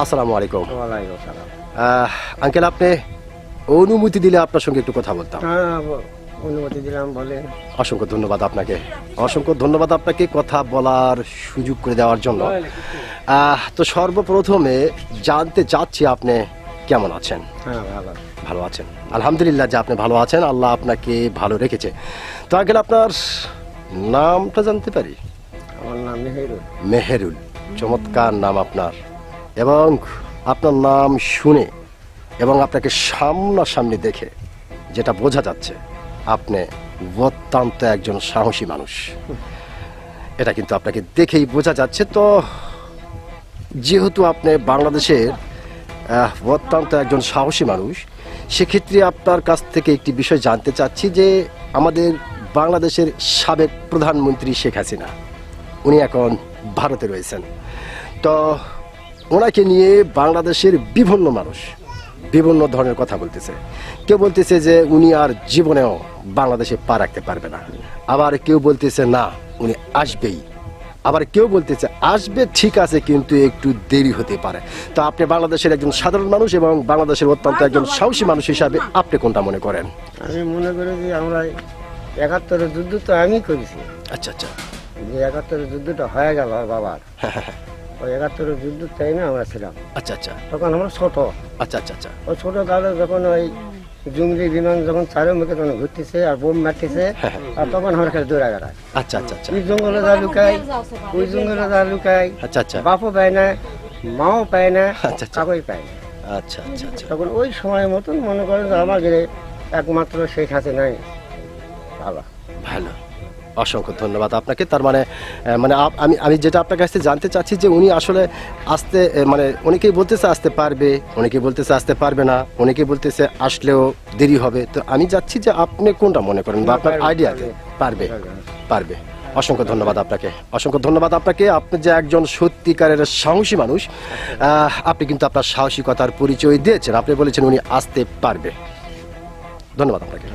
আসসালামু আলাইকুম। ওয়ালাইকুম আসসালাম। আঙ্কেল, আপনি অনুমতি দিলে আপনার সঙ্গে একটু কথা বলতাম। হ্যাঁ, অনুমতি দিলাম, বলেন। অসংখ্য ধন্যবাদ আপনাকে, অসংখ্য ধন্যবাদ আপনাকে কথা বলার সুযোগ করে দেওয়ার জন্য। তো সর্বপ্রথমে জানতে চাচ্ছি আপনি কেমন আছেন? হ্যাঁ, ভালো। ভালো আছেন, আলহামদুলিল্লাহ যে আপনি ভালো আছেন, আল্লাহ আপনাকে ভালো রেখেছে। তো আঙ্কেল, আপনার নামটা জানতে পারি? আমার নাম মেহেরুল। মেহেরুল, চমৎকার নাম আপনার। এবং আপনার নাম শুনে এবং আপনাকে সামনাসামনি দেখে যেটা বোঝা যাচ্ছে, আপনি অত্যন্ত একজন সাহসী মানুষ। এটা কিন্তু আপনাকে দেখেই বোঝা যাচ্ছে। তো যেহেতু আপনি বাংলাদেশের অত্যন্ত একজন সাহসী মানুষ, সেক্ষেত্রে আপনার কাছ থেকে একটি বিষয় জানতে চাচ্ছি যে আমাদের বাংলাদেশের সাবেক প্রধানমন্ত্রী শেখ হাসিনা, উনি এখন ভারতে রয়েছেন। তো ওনাকে নিয়ে বাংলাদেশের বিভিন্ন মানুষ বিভিন্ন ধরনের কথা বলতেছে। কেউ বলতেছে যে উনি আর জীবনেও বাংলাদেশে পা রাখতে পারবে না, আবার কেউ বলতেছে না উনি আসবেই, আবার কেউ বলতেছে আসবে ঠিক আছে কিন্তু একটু দেরি হতে পারে। তো আপনি বাংলাদেশের একজন সাধারণ মানুষ এবং বাংলাদেশের অত্যন্ত একজন সাহসী মানুষ হিসাবে আপনি কোনটা মনে করেন? আমি মনে করি যে আমরা ৭১-এর যুদ্ধ তো আমি করেছি। আচ্ছা আচ্ছা। যে ৭১-এর যুদ্ধটা হয়ে গেল বাবার, ওই ৭১-এর যুদ্ধ টাইমে আমরা ছিলাম। আচ্ছা আচ্ছা। তখন আমরা ছোট। আচ্ছা আচ্ছা আচ্ছা। ওই ছোট কালে যখন ওই জঙ্গলি বিমান যখন চারিমুখে তখন ঘুরতেছে আর বোম মারতেছে, আর তখন আমরা খালি দৌড়া গেলাম। আচ্ছা আচ্ছা আচ্ছা। এই জঙ্গলে যা লুকাই, ওই জঙ্গলে যা লুকাই, আচ্ছা আচ্ছা। বাপও পায় না, মাও পায় না, আচ্ছা আচ্ছা। কাকুই পায় না। আচ্ছা আচ্ছা আচ্ছা। তখন ওই সময় মতন মনে করেন যে আমাদের একমাত্র শেখ হাসিনাই ভালো। ভালো, অসংখ্য ধন্যবাদ আপনাকে। তার মানে আমি যেটা আপনার কাছে জানতে চাচ্ছি যে উনি আসলে আসতে অনেকেই বলতেছে আসতে পারবে, অনেকেই বলতেছে আসতে পারবে না, অনেকেই বলতেছে আসলেও দেরি হবে। তো আমি যাচ্ছি যে আপনি কোনটা মনে করেন বা আপনার আইডিয়াতে পারবে? পারবে। অসংখ্য ধন্যবাদ আপনাকে, অসংখ্য ধন্যবাদ আপনাকে। আপনি যে একজন সত্যিকারের সাহসী মানুষ, আপনি কিন্তু আপনার সাহসিকতার পরিচয় দিয়েছেন। আপনি বলেছেন উনি আসতে পারবে। ধন্যবাদ আপনাকে।